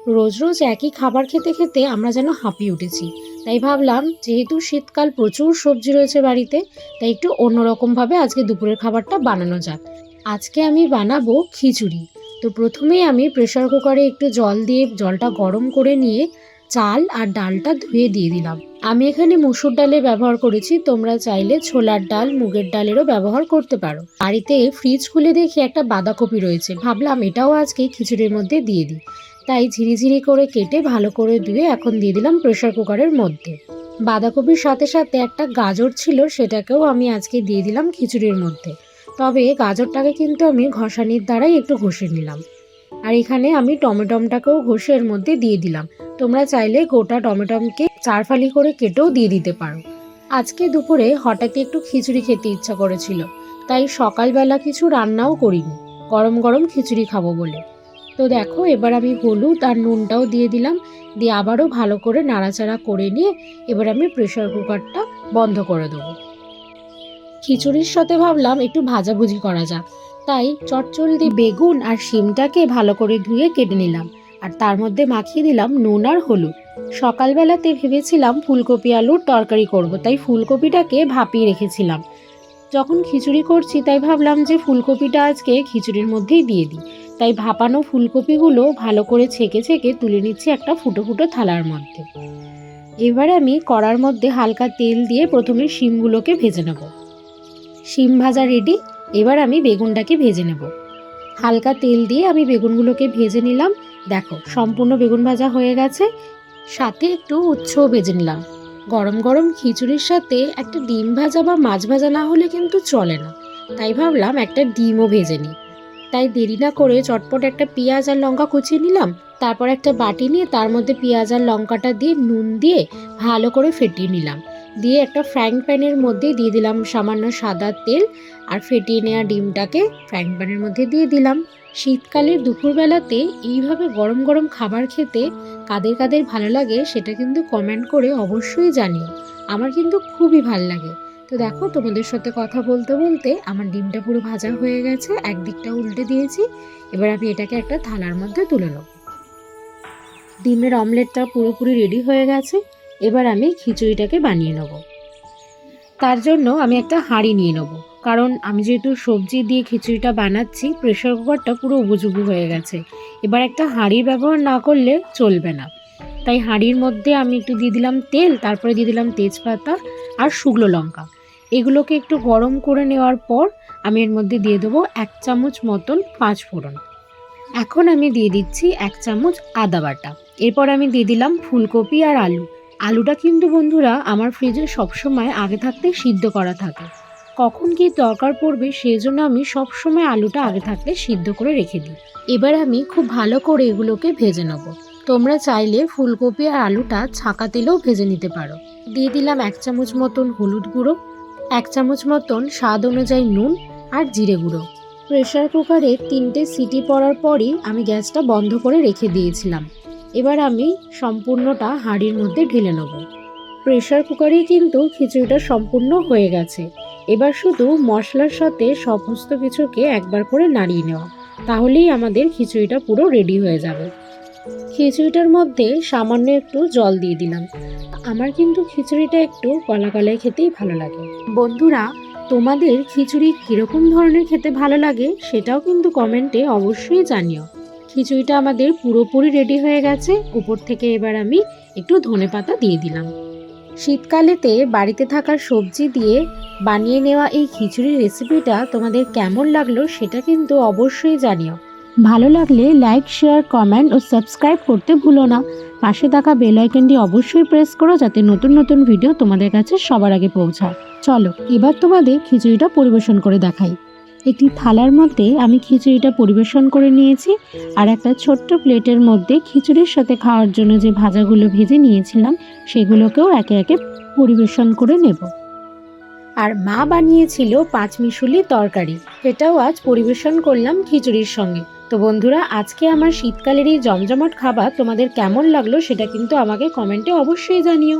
রোজ রোজ একই খাবার খেতে খেতে আমরা যেন হাঁপিয়ে উঠেছি। তাই ভাবলাম যেহেতু শীতকাল প্রচুর সবজি রয়েছে বাড়িতে, তাই একটু অন্যরকমভাবে আজকে দুপুরের খাবারটা বানানো যাক। আজকে আমি বানাবো খিচুড়ি। তো প্রথমেই আমি প্রেসার কুকারে একটু জল দিয়ে জলটা গরম করে নিয়ে চাল আর ডালটা ধুয়ে দিয়ে দিলাম। আমি এখানে মসুর ডালের ব্যবহার করেছি, তোমরা চাইলে ছোলার ডাল মুগের ডালেরও ব্যবহার করতে পারো। বাড়িতে ফ্রিজ খুলে দেখি একটা বাঁধাকপি রয়েছে, ভাবলাম এটাও আজকে খিচুড়ির মধ্যে দিয়ে দিই। তাই ঝিরিঝিরি করে কেটে ভালো করে ধুয়ে এখন দিয়ে দিলাম প্রেসার কুকারের মধ্যে। বাঁধাকপির সাথে সাথে একটা গাজর ছিল, সেটাকেও আমি আজকে দিয়ে দিলাম খিচুড়ির মধ্যে। তবে গাজরটাকে কিন্তু আমি ঘষানির দ্বারাই একটু ঘষে নিলাম। আর এখানে আমি টমেটোটাকেও ঘষে এর মধ্যে দিয়ে দিলাম। তোমরা চাইলে গোটা টমেটোকে 4 ফালি করে কেটেও দিয়ে দিতে পারো। আজকে দুপুরে হঠাৎই একটু খিচুড়ি খেতে ইচ্ছা করেছিল, তাই সকালবেলা কিছু রান্নাও করিনি, গরম গরম খিচুড়ি খাবো বলে। তো দেখো, এবার আমি হলুদ আর নুনটাও দিয়ে দিলাম, দিয়ে আবারও ভালো করে নাড়াচাড়া করে নিয়ে এবার আমি প্রেসার কুকারটা বন্ধ করে দেবো। খিচুড়ির সাথে ভাবলাম একটু ভাজাভুজি করা যাক, তাই চটচলদি বেগুন আর শিমটাকে ভালো করে ধুয়ে কেটে নিলাম, আর তার মধ্যে মাখিয়ে দিলাম নুন আর হলুদ। সকালবেলাতে ভেবেছিলাম ফুলকপি আলুর তরকারি করব, তাই ফুলকপিটাকে ভাপিয়ে রেখেছিলাম। যখন খিচুড়ি করছি তাই ভাবলাম যে ফুলকপিটা আজকে খিচুড়ির মধ্যেই দিয়ে দিই। তাই ভাপানো ফুলকপিগুলো ভালো করে ছেঁকে ছেঁকে তুলে নিচ্ছি একটা ফুটো ফুটো থালার মধ্যে। এবারে আমি কড়ার মধ্যে হালকা তেল দিয়ে প্রথমে শিমগুলোকে ভেজে নেব। শিম ভাজা রেডি। এবার আমি বেগুনটাকে ভেজে নেব। হালকা তেল দিয়ে আমি বেগুনগুলোকে ভেজে নিলাম। দেখো, সম্পূর্ণ বেগুন ভাজা হয়ে গেছে। সাথে একটু উচ্ছেও ভেজে নিলাম। গরম গরম খিচুড়ির সাথে একটা ডিম ভাজা বা মাছ ভাজা না হলে কিন্তু চলে না, তাই ভাবলাম একটা ডিমও ভেজে নিই। তাই দেরি না করে চটপট একটা পেঁয়াজ আর লঙ্কা কুচিয়ে নিলাম। তারপর একটা বাটি নিয়ে তার মধ্যে পেঁয়াজ আর লঙ্কাটা দিয়ে নুন দিয়ে ভালো করে ফেটিয়ে নিলাম। দিয়ে একটা ফ্রাইং প্যানের মধ্যে দিয়ে দিলাম সামান্য সাদা তেল, আর ফেটিয়ে নেওয়া ডিমটাকে ফ্রাইং প্যানের মধ্যে দিয়ে দিলাম। শীতকালের দুপুরবেলাতে এইভাবে গরম গরম খাবার খেতে কাদের কাদের ভালো লাগে সেটা কিন্তু কমেন্ট করে অবশ্যই জানিও। আমার কিন্তু খুবই ভালো লাগে। তো দেখো, তোমাদের সাথে কথা বলতে বলতে আমার ডিমটা পুরো ভাজা হয়ে গেছে, একদিকটা উল্টে দিয়েছি। এবার আমি এটাকে একটা থালার মধ্যে তুলে নেব। ডিমের অমলেটটা পুরোপুরি রেডি হয়ে গেছে। এবার আমি খিচুড়িটাকে বানিয়ে নেব। তার জন্য আমি একটা হাঁড়ি নিয়ে নেব, কারণ আমি যেহেতু সবজি দিয়ে খিচুড়িটা বানাচ্ছি, প্রেসার কুকারটা পুরো উবুজুবু হয়ে গেছে। এবার একটা হাঁড়ির ব্যবহার না করলে চলবে না। তাই হাঁড়ির মধ্যে আমি একটু দিয়ে দিলাম তেল, তারপরে দিয়ে দিলাম তেজপাতা আর শুকনো লঙ্কা। এগুলোকে একটু গরম করে নেওয়ার পর আমি এর মধ্যে দিয়ে দেবো 1 চামচ মতন 5 ফোড়ন। এখন আমি দিয়ে দিচ্ছি 1 চামচ আদা বাটা। এরপর আমি দিয়ে দিলাম ফুলকপি আর আলু। আলুটা কিন্তু বন্ধুরা আমার ফ্রিজে সবসময় আগে থাকতে সিদ্ধ করা থাকে। কখন কি দরকার পড়বে সেই জন্য আমি সবসময় আলুটা আগে থাকতে সিদ্ধ করে রেখে দিই। এবার আমি খুব ভালো করে এগুলোকে ভেজে নেব। তোমরা চাইলে ফুলকপি আর আলুটা ছাঁকা তেলেও ভেজে নিতে পারো। দিয়ে দিলাম 1 চামচ মতন হলুদ গুঁড়ো, 1 চামচ মতন স্বাদ অনুযায়ী নুন আর জিরে গুঁড়ো। প্রেসার কুকারে 3টে সিটি পড়ার পরই আমি গ্যাসটা বন্ধ করে রেখে দিয়েছিলাম। এবার আমি সম্পূর্ণটা হাঁড়ির মধ্যে ঢেলে নেব। প্রেসার কুকারেই কিন্তু খিচুড়িটা সম্পূর্ণ হয়ে গেছে। এবার শুধু মশলার সাথে সমস্ত কিছুকে একবার করে নাড়িয়ে নেওয়া, তাহলেই আমাদের খিচুড়িটা পুরো রেডি হয়ে যাবে। খিচুড়িটার মধ্যে সামান্য একটু জল দিয়ে দিলাম। আমার কিন্তু খিচুড়িটা একটু কলা কলায় খেতেই ভালো লাগে। বন্ধুরা, তোমাদের খিচুড়ি কীরকম ধরনের খেতে ভালো লাগে সেটাও কিন্তু কমেন্টে অবশ্যই জানিও। খিচুড়িটা আমাদের পুরোপুরি রেডি হয়ে গেছে। উপর থেকে এবার আমি একটু ধনেপাতা দিয়ে দিলাম। শীতকালেতে বাড়িতে থাকা সবজি দিয়ে বানিয়ে নেওয়া এই খিচুড়ির রেসিপিটা তোমাদের কেমন লাগলো সেটা কিন্তু অবশ্যই জানিও। ভালো লাগলে লাইক, শেয়ার, কমেন্ট ও সাবস্ক্রাইব করতে ভুলো না। পাশে থাকা বেল আইকনটি অবশ্যই প্রেস করো, যাতে নতুন নতুন ভিডিও তোমাদের কাছে সবার আগে পৌঁছায়। চলো এবার তোমাদের খিচুড়িটা পরিবেশন করে দেখাই। একটি থালার মধ্যে আমি খিচুড়িটা পরিবেশন করে নিয়েছি, আর একটা ছোট্ট প্লেটের মধ্যে খিচুড়ির সাথে খাওয়ার জন্য যে ভাজাগুলো ভেজে নিয়েছিলাম সেগুলোকেও একে একে পরিবেশন করে নেব। আর মা বানিয়েছিল পাঁচমিশুলি তরকারি, সেটাও আজ পরিবেশন করলাম খিচুড়ির সঙ্গে। তো বন্ধুরা, আজকে আমার শীতকালের এই জমজমাট খাবার তোমাদের কেমন লাগলো সেটা কিন্তু আমাকে কমেন্টে অবশ্যই জানিও।